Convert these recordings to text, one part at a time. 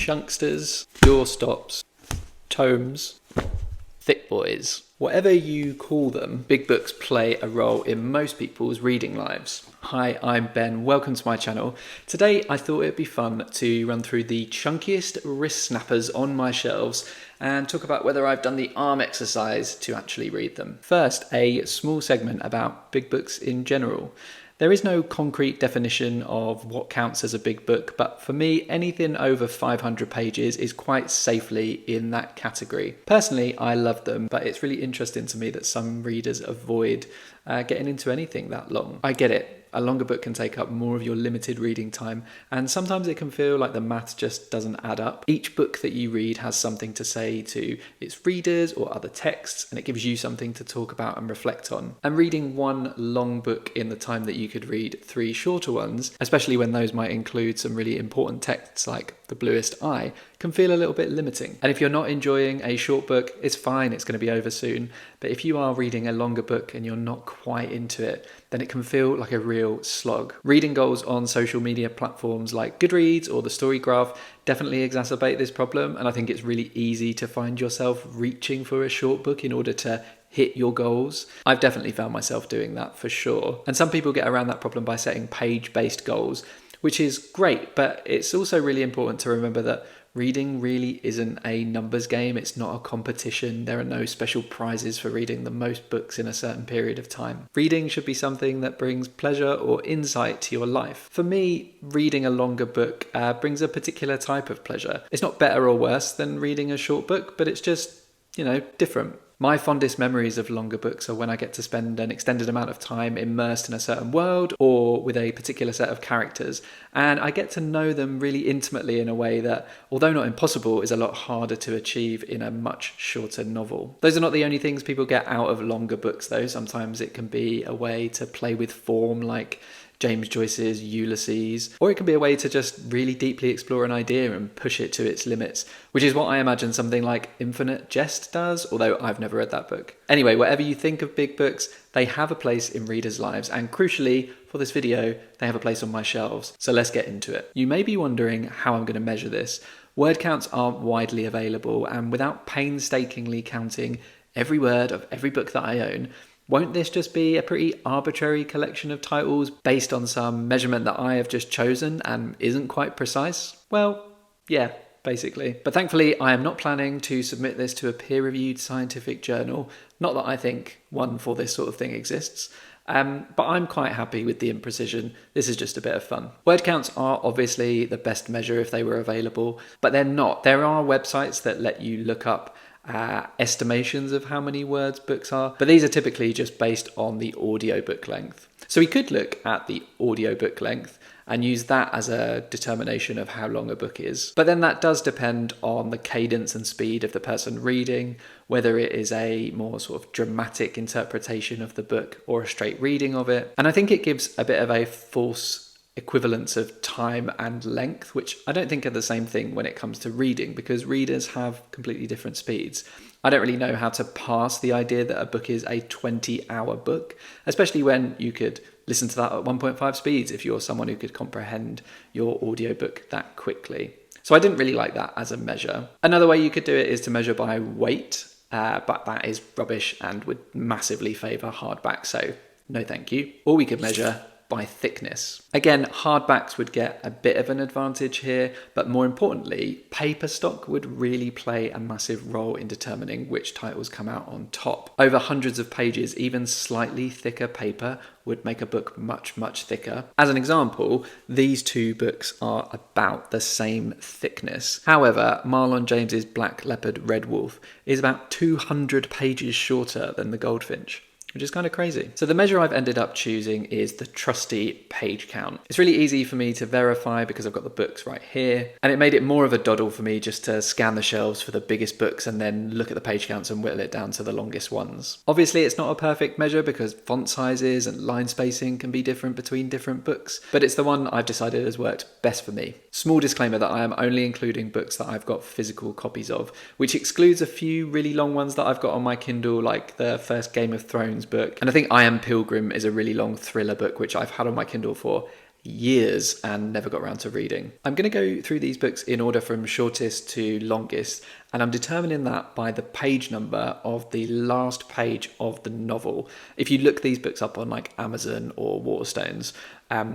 chunksters, doorstops, tomes, thick boys. Whatever you call them, big books play a role in most people's reading lives. Hi, I'm Ben, welcome to my channel. Today I thought it'd be fun to run through the chunkiest wrist snappers on my shelves and talk about whether I've done the arm exercise to actually read them. First, a small segment about big books in general. There is no concrete definition of what counts as a big book, but for me, anything over 500 pages is quite safely in that category. Personally, I love them, but it's really interesting to me that some readers avoid getting into anything that long. I get it. A longer book can take up more of your limited reading time, and sometimes it can feel like the math just doesn't add up. Each book that you read has something to say to its readers or other texts, and it gives you something to talk about and reflect on. And reading one long book in the time that you could read 3 shorter ones, especially when those might include some really important texts like The Bluest Eye, can feel a little bit limiting. And if you're not enjoying a short book, it's fine, it's going to be over soon. But if you are reading a longer book and you're not quite into it, then it can feel like a real slog. Reading goals on social media platforms like Goodreads or the Story Graph definitely exacerbate this problem, and I think it's really easy to find yourself reaching for a short book in order to hit your goals. I've definitely found myself doing that for sure. And some people get around that problem by setting page-based goals, which is great, but it's also really important to remember that reading really isn't a numbers game. It's not a competition. There are no special prizes for reading the most books in a certain period of time. Reading should be something that brings pleasure or insight to your life. For me, reading a longer book brings a particular type of pleasure. It's not better or worse than reading a short book, but it's just, different. My fondest memories of longer books are when I get to spend an extended amount of time immersed in a certain world or with a particular set of characters, and I get to know them really intimately in a way that, although not impossible, is a lot harder to achieve in a much shorter novel. Those are not the only things people get out of longer books though. Sometimes it can be a way to play with form, like James Joyce's Ulysses, or it can be a way to just really deeply explore an idea and push it to its limits, which is what I imagine something like Infinite Jest does, although I've never read that book. Anyway, whatever you think of big books, they have a place in readers' lives, and crucially, for this video, they have a place on my shelves. So let's get into it. You may be wondering how I'm going to measure this. Word counts aren't widely available, and without painstakingly counting every word of every book that I own, won't this just be a pretty arbitrary collection of titles based on some measurement that I have just chosen and isn't quite precise? Well, yeah, basically. But thankfully, I am not planning to submit this to a peer-reviewed scientific journal. Not that I think one for this sort of thing exists. But I'm quite happy with the imprecision. This is just a bit of fun. Word counts are obviously the best measure if they were available, but they're not. There are websites that let you look up estimations of how many words books are, but these are typically just based on the audiobook length. So we could look at the audiobook length and use that as a determination of how long a book is. But then that does depend on the cadence and speed of the person reading, whether it is a more sort of dramatic interpretation of the book or a straight reading of it. And I think it gives a bit of a false equivalence of time and length, which I don't think are the same thing when it comes to reading, because readers have completely different speeds. I don't really know how to pass the idea that a book is a 20-hour book, especially when you could listen to that at 1.5 speeds if you're someone who could comprehend your audiobook that quickly. So I didn't really like that as a measure. Another way you could do it is to measure by weight, but that is rubbish and would massively favour hardback, so no thank you. Or we could measure by thickness. Again, hardbacks would get a bit of an advantage here, but more importantly, paper stock would really play a massive role in determining which titles come out on top. Over hundreds of pages, even slightly thicker paper would make a book much, much thicker. As an example, these 2 books are about the same thickness. However, Marlon James's Black Leopard Red Wolf is about 200 pages shorter than The Goldfinch, which is kind of crazy. So the measure I've ended up choosing is the trusty page count. It's really easy for me to verify because I've got the books right here, and it made it more of a doddle for me just to scan the shelves for the biggest books and then look at the page counts and whittle it down to the longest ones. Obviously, it's not a perfect measure because font sizes and line spacing can be different between different books, but it's the one I've decided has worked best for me. Small disclaimer that I am only including books that I've got physical copies of, which excludes a few really long ones that I've got on my Kindle, like the first Game of Thrones book. And I think I Am Pilgrim is a really long thriller book, which I've had on my Kindle for years and never got around to reading. I'm going to go through these books in order from shortest to longest, and I'm determining that by the page number of the last page of the novel. If you look these books up on like Amazon or Waterstones,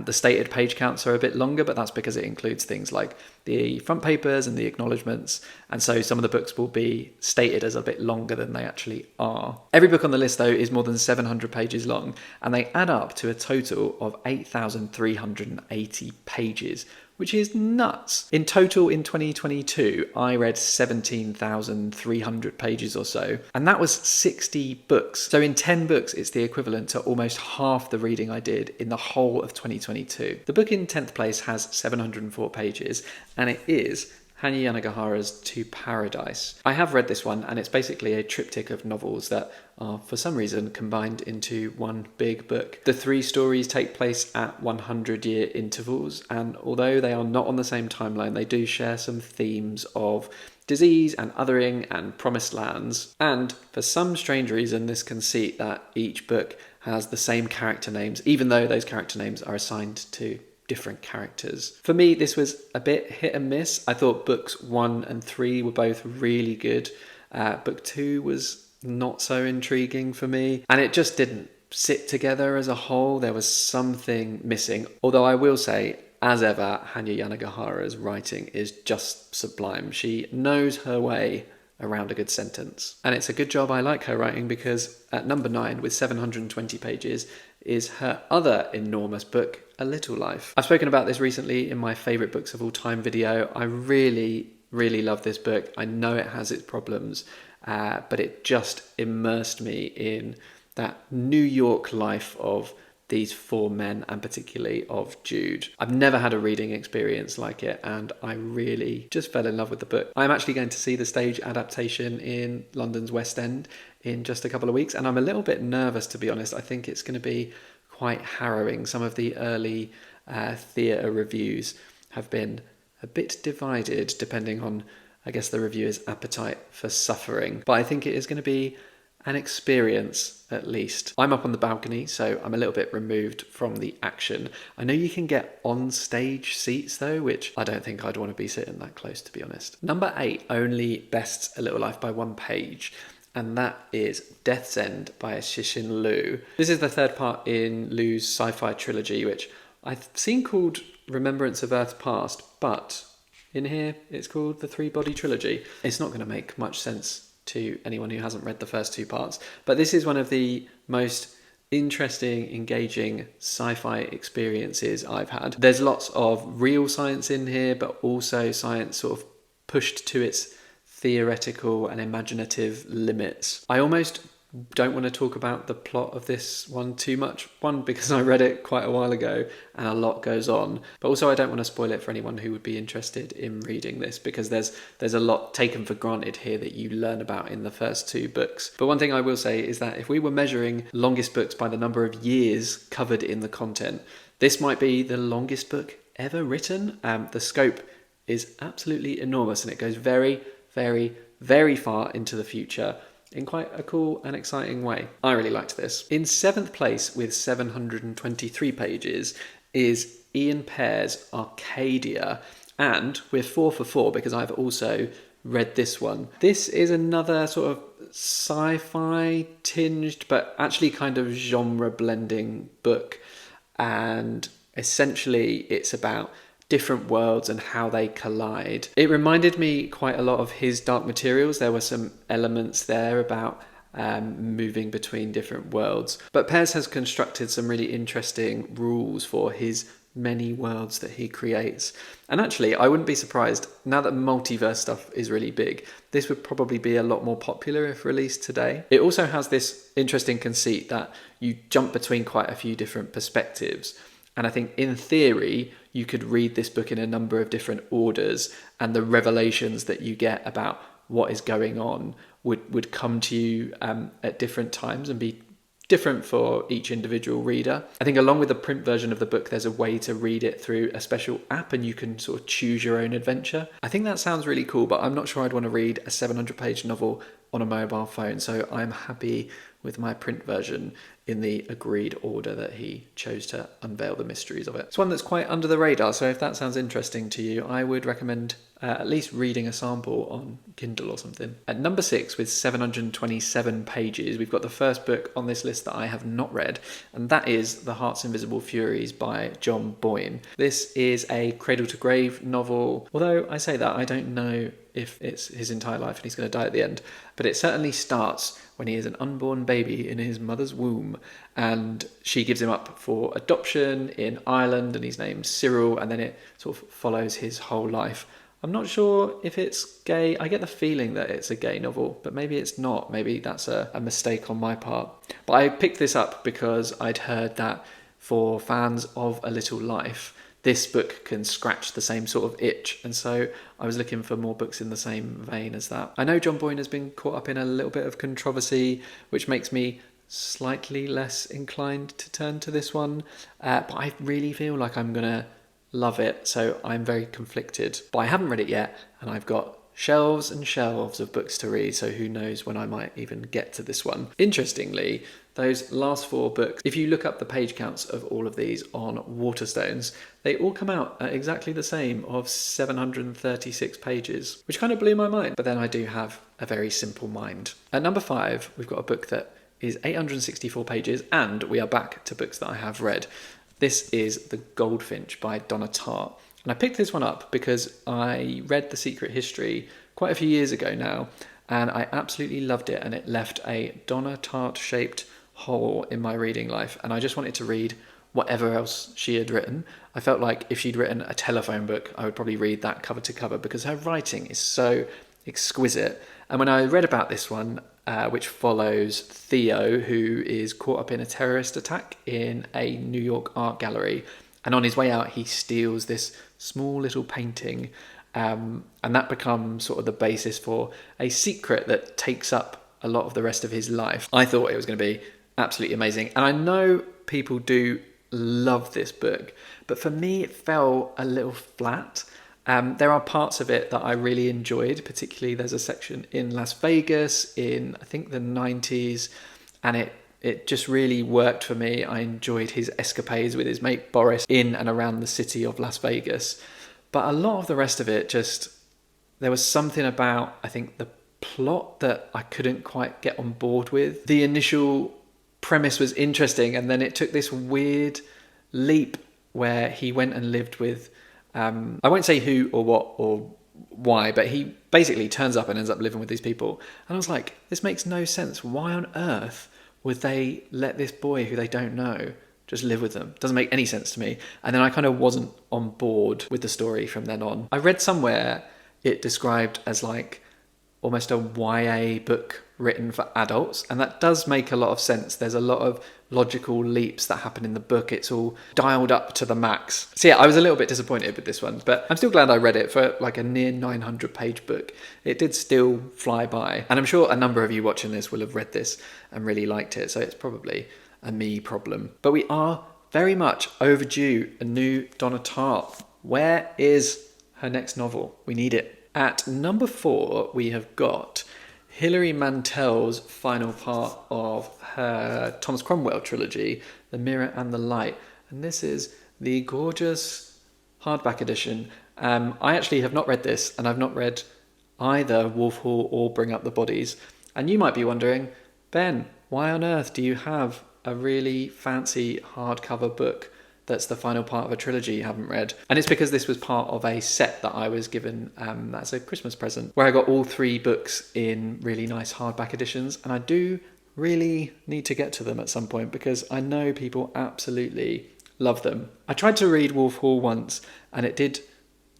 the stated page counts are a bit longer, but that's because it includes things like the front papers and the acknowledgements, and so some of the books will be stated as a bit longer than they actually are. Every book on the list, though, is more than 700 pages long, and they add up to a total of 8,380 pages, which is nuts. In total, in 2022, I read 17,300 pages or so, and that was 60 books. So in 10 books, it's the equivalent to almost half the reading I did in the whole of 2022. The book in 10th place has 704 pages, and it is Hanya Yanagihara's To Paradise. I have read this one, and it's basically a triptych of novels that are, for some reason, combined into one big book. The 3 stories take place at 100-year intervals, and although they are not on the same timeline, they do share some themes of disease and othering and promised lands. And for some strange reason, this conceit that each book has the same character names, even though those character names are assigned to different characters. For me, this was a bit hit and miss. I thought books 1 and 3 were both really good. Book 2 was not so intriguing for me, and it just didn't sit together as a whole. There was something missing. Although I will say, as ever, Hanya Yanagihara's writing is just sublime. She knows her way around a good sentence. And it's a good job I like her writing, because at number 9, with 720 pages, is her other enormous book, A Little Life. I've spoken about this recently in my favourite books of all time video. I really love this book. I know it has its problems, but it just immersed me in that New York life of these 4 men, and particularly of Jude. I've never had a reading experience like it, and I really just fell in love with the book. I'm actually going to see the stage adaptation in London's West End in just a couple of weeks, and I'm a little bit nervous, to be honest. I think it's going to be quite harrowing. Some of the early theatre reviews have been a bit divided, depending on, I guess, the reviewer's appetite for suffering. But I think it is going to be an experience, at least. I'm up on the balcony, so I'm a little bit removed from the action. I know you can get on-stage seats, though, which I don't think I'd want to be sitting that close, to be honest. Number 8 only bests A Little Life by 1 page, and that is Death's End by Cixin Liu. This is the 3rd part in Liu's sci-fi trilogy, which I've seen called Remembrance of Earth's Past, but in here it's called the 3-Body Trilogy. It's not going to make much sense to anyone who hasn't read the first 2 parts, but this is one of the most interesting, engaging sci-fi experiences I've had. There's lots of real science in here, but also science sort of pushed to its theoretical and imaginative limits. I almost don't want to talk about the plot of this one too much. One, because I read it quite a while ago and a lot goes on, but also I don't want to spoil it for anyone who would be interested in reading this, because there's a lot taken for granted here that you learn about in the first 2 books. But one thing I will say is that if we were measuring longest books by the number of years covered in the content, this might be the longest book ever written. The scope is absolutely enormous, and it goes very far into the future in quite a cool and exciting way. I really liked this. In 7th place with 723 pages is Ian Pear's Arcadia, and we're 4 for 4 because I've also read this one. This is another sort of sci-fi tinged but actually kind of genre blending book, and essentially it's about different worlds and how they collide. It reminded me quite a lot of his Dark Materials. There were some elements there about moving between different worlds. But Pears has constructed some really interesting rules for his many worlds that he creates. And actually, I wouldn't be surprised, now that multiverse stuff is really big, this would probably be a lot more popular if released today. It also has this interesting conceit that you jump between quite a few different perspectives. And I think in theory, you could read this book in a number of different orders, and the revelations that you get about what is going on would come to you at different times and be different for each individual reader. I think along with the print version of the book, there's a way to read it through a special app, and you can sort of choose your own adventure. I think that sounds really cool, but I'm not sure I'd want to read a 700-page novel on a mobile phone, so I'm happy with my print version in the agreed order that he chose to unveil the mysteries of it. It's one that's quite under the radar, so if that sounds interesting to you, I would recommend at least reading a sample on Kindle or something. At number 6, with 727 pages, we've got the first book on this list that I have not read, and that is The Heart's Invisible Furies by John Boyne. This is a cradle-to-grave novel, although I say that, I don't know if it's his entire life and he's going to die at the end, but it certainly starts when he is an unborn baby in his mother's womb, and she gives him up for adoption in Ireland, and he's named Cyril, and then it sort of follows his whole life. I'm not sure if it's gay. I get the feeling that it's a gay novel, but maybe it's not. Maybe that's a mistake on my part. But I picked this up because I'd heard that for fans of A Little Life, this book can scratch the same sort of itch, and so I was looking for more books in the same vein as that. I know John Boyne has been caught up in a little bit of controversy, which makes me slightly less inclined to turn to this one, but I really feel like I'm going to love it, so I'm very conflicted. But I haven't read it yet, and I've got shelves and shelves of books to read, so who knows when I might even get to this one. Interestingly, those last 4 books, if you look up the page counts of all of these on Waterstones, they all come out at exactly the same, of 736 pages, which kind of blew my mind. But then I do have a very simple mind. At number 5, we've got a book that is 864 pages, and we are back to books that I have read. This is The Goldfinch by Donna Tartt. And I picked this one up because I read The Secret History quite a few years ago now, and I absolutely loved it, and it left a Donna Tartt-shaped hole in my reading life, and I just wanted to read whatever else she had written. I felt like if she'd written a telephone book, I would probably read that cover to cover because her writing is so exquisite. And when I read about this one, which follows Theo, who is caught up in a terrorist attack in a New York art gallery, and on his way out he steals this small little painting, and that becomes sort of the basis for a secret that takes up a lot of the rest of his life. I thought it was going to be absolutely amazing, and I know people do love this book, but for me it fell a little flat. There are parts of it that I really enjoyed, particularly there's a section in Las Vegas in, I think, the 90s, and it just really worked for me. I enjoyed his escapades with his mate Boris in and around the city of Las Vegas. But a lot of the rest of it there was something about, I think, the plot that I couldn't quite get on board with. The initial premise was interesting, and then it took this weird leap where he went and lived with, I won't say who or what or why, but he basically turns up and ends up living with these people. And I was like, this makes no sense. Why on earth would they let this boy who they don't know just live with them? Doesn't make any sense to me. And then I kind of wasn't on board with the story from then on. I read somewhere it described as like almost a YA book written for adults, and that does make a lot of sense. There's a lot of logical leaps that happen in the book. It's all dialed up to the max. So yeah, I was a little bit disappointed with this one, but I'm still glad I read it. For like a near 900 page book, it did still fly by, and I'm sure a number of you watching this will have read this and really liked it, so it's probably a me problem. But we are very much overdue a new Donna Tartt. Where is her next novel? We need it. At number 4, we have got Hilary Mantel's final part of her Thomas Cromwell trilogy, The Mirror and the Light. And this is the gorgeous hardback edition. I actually have not read this, and I've not read either Wolf Hall or Bring Up the Bodies. And you might be wondering, Ben, why on earth do you have a really fancy hardcover book that's the final part of a trilogy you haven't read? And it's because this was part of a set that I was given as a Christmas present, where I got all 3 books in really nice hardback editions, and I do really need to get to them at some point because I know people absolutely love them. I tried to read Wolf Hall once, and it did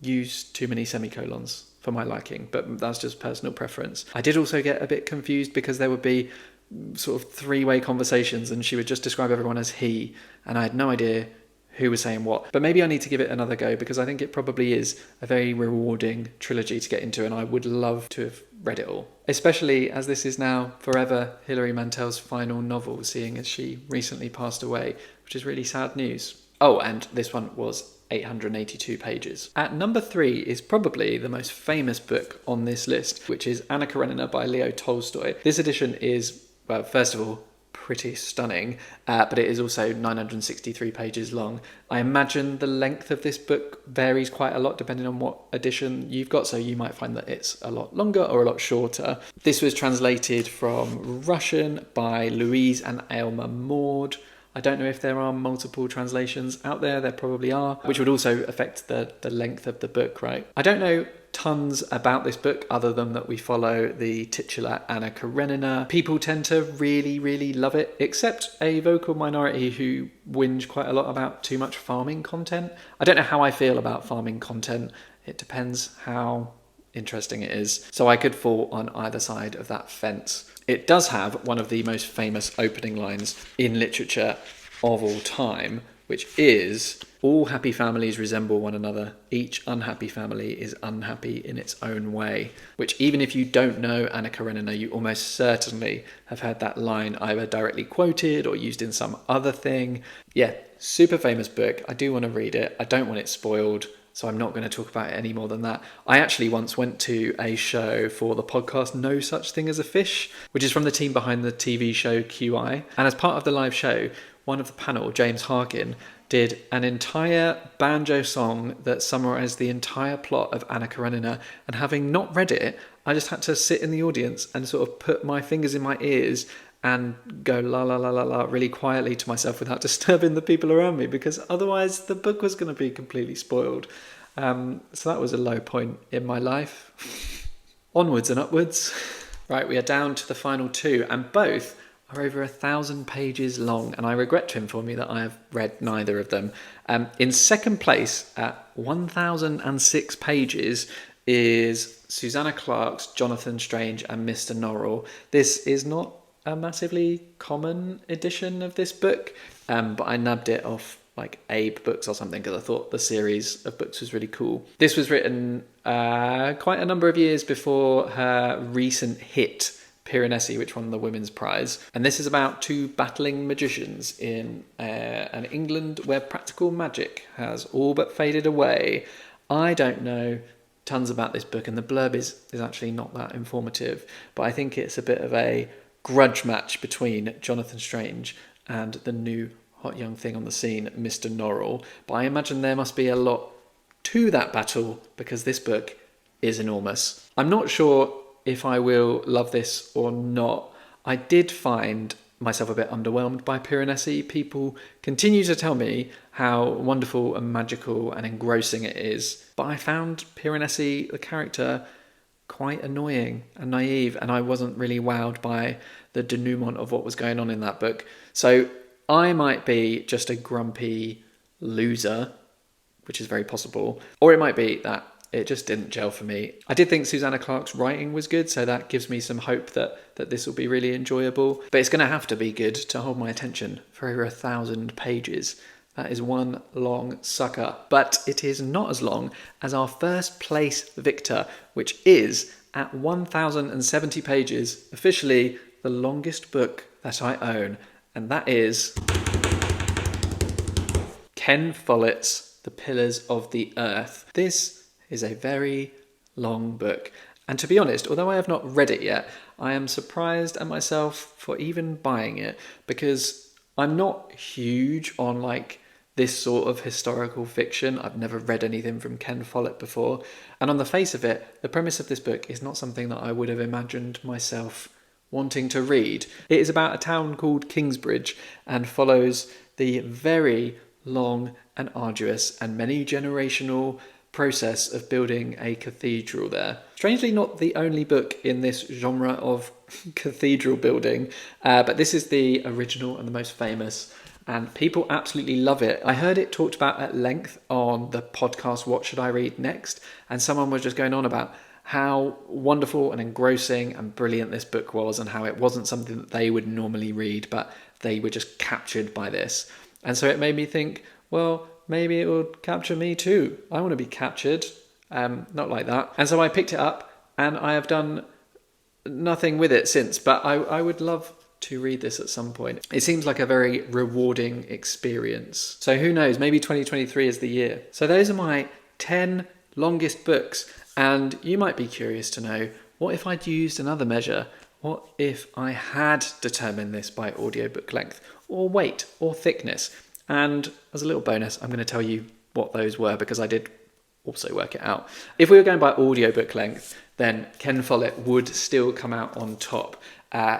use too many semicolons for my liking, but that's just personal preference. I did also get a bit confused because there would be sort of 3-way conversations, and she would just describe everyone as he, and I had no idea who was saying what. But maybe I need to give it another go because I think it probably is a very rewarding trilogy to get into, and I would love to have read it all. Especially as this is now forever Hilary Mantel's final novel, seeing as she recently passed away, which is really sad news. Oh, and this one was 882 pages. At number 3 is probably the most famous book on this list, which is Anna Karenina by Leo Tolstoy. This edition is, well, first of all, pretty stunning, but it is also 963 pages long. I imagine the length of this book varies quite a lot depending on what edition you've got, so you might find that it's a lot longer or a lot shorter. This was translated from Russian by Louise and Aylmer Maud. I don't know if there are multiple translations out there. There probably are, which would also affect the length of the book, right? I don't know tons about this book other than that we follow the titular Anna Karenina. People tend to really, really love it, except a vocal minority who whinge quite a lot about too much farming content. I don't know how I feel about farming content. It depends how interesting it is. So I could fall on either side of that fence. It does have one of the most famous opening lines in literature of all time, which is, "All happy families resemble one another. Each unhappy family is unhappy in its own way," which even if you don't know Anna Karenina, you almost certainly have heard that line either directly quoted or used in some other thing. Yeah, super famous book. I do want to read it. I don't want it spoiled, so I'm not going to talk about it any more than that. I actually once went to a show for the podcast No Such Thing as a Fish, which is from the team behind the TV show QI. And as part of the live show, one of the panel, James Harkin, did an entire banjo song that summarised the entire plot of Anna Karenina. And having not read it, I just had to sit in the audience and sort of put my fingers in my ears and go la la la la la really quietly to myself without disturbing the people around me, because otherwise the book was going to be completely spoiled. So that was a low point in my life. Onwards and upwards. Right, we are down to the final two, and both are over 1,000 pages long, and I regret to inform you that I have read neither of them. In second place at 1,006 pages is Susanna Clarke's Jonathan Strange and Mr. Norrell. This is not a massively common edition of this book, but I nabbed it off like Abe Books or something because I thought the series of books was really cool. This was written quite a number of years before her recent hit Piranesi, which won the Women's Prize. And this is about two battling magicians in an England where practical magic has all but faded away. I don't know tons about this book, and the blurb is actually not that informative, but I think it's a bit of a grudge match between Jonathan Strange and the new hot young thing on the scene, Mr. Norrell. But I imagine there must be a lot to that battle because this book is enormous. I'm not sure if I will love this or not. I did find myself a bit underwhelmed by Piranesi. People continue to tell me how wonderful and magical and engrossing it is, but I found Piranesi, the character, quite annoying and naive, and I wasn't really wowed by the denouement of what was going on in that book. So I might be just a grumpy loser, which is very possible, or it might be that it just didn't gel for me. I did think Susanna Clarke's writing was good, so that gives me some hope that this will be really enjoyable. But it's going to have to be good to hold my attention for over 1,000 pages. That is one long sucker. But it is not as long as our first place victor, which is at 1,070 pages, officially the longest book that I own. And that is Ken Follett's The Pillars of the Earth. This is a very long book. And to be honest, although I have not read it yet, I am surprised at myself for even buying it, because I'm not huge on like this sort of historical fiction. I've never read anything from Ken Follett before. And on the face of it, the premise of this book is not something that I would have imagined myself wanting to read. It is about a town called Kingsbridge and follows the very long and arduous and many generational process of building a cathedral there. Strangely not the only book in this genre of cathedral building, but this is the original and the most famous, and people absolutely love it. I heard it talked about at length on the podcast What Should I Read Next, and someone was just going on about how wonderful and engrossing and brilliant this book was, and how it wasn't something that they would normally read, but they were just captured by this. And so it made me think, well, maybe it will capture me too. I want to be captured. Not like that. And so I picked it up, and I have done nothing with it since, but I would love to read this at some point. It seems like a very rewarding experience. So who knows, maybe 2023 is the year. So those are my 10 longest books, and you might be curious to know, what if I'd used another measure? What if I had determined this by audiobook length or weight or thickness? And as a little bonus, I'm going to tell you what those were because I did also work it out. If we were going by audiobook length, then Ken Follett would still come out on top.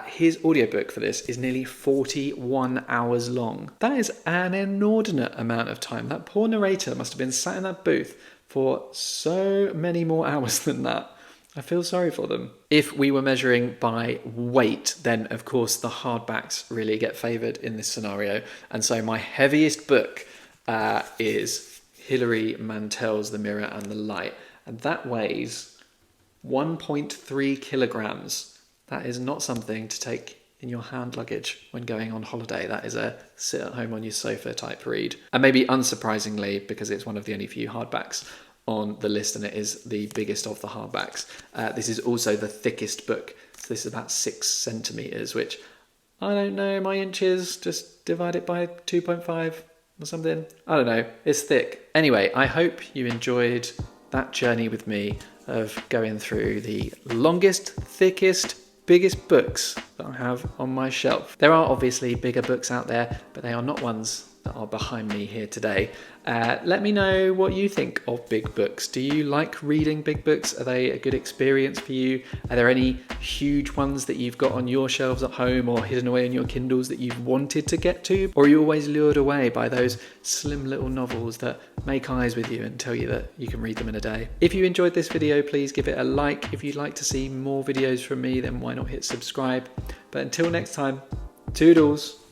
His audiobook for this is nearly 41 hours long. That is an inordinate amount of time. That poor narrator must have been sat in that booth for so many more hours than that. I feel sorry for them. If we were measuring by weight, then of course the hardbacks really get favoured in this scenario. And so my heaviest book is Hilary Mantel's The Mirror and the Light. And that weighs 1.3 kilograms. That is not something to take in your hand luggage when going on holiday. That is a sit at home on your sofa type read. And maybe unsurprisingly, because it's one of the only few hardbacks on the list and it is the biggest of the hardbacks, this is also the thickest book. So this is about 6 centimetres, which I don't know, my inches, just divide it by 2.5 or something. I don't know, it's thick. Anyway, I hope you enjoyed that journey with me of going through the longest, thickest, biggest books that I have on my shelf. There are obviously bigger books out there, but they are not ones that are behind me here today. Let me know what you think of big books. Do you like reading big books? Are they a good experience for you? Are there any huge ones that you've got on your shelves at home or hidden away in your Kindles that you've wanted to get to? Or are you always lured away by those slim little novels that make eyes with you and tell you that you can read them in a day? If you enjoyed this video, please give it a like. If you'd like to see more videos from me, then why not hit subscribe? But until next time, toodles.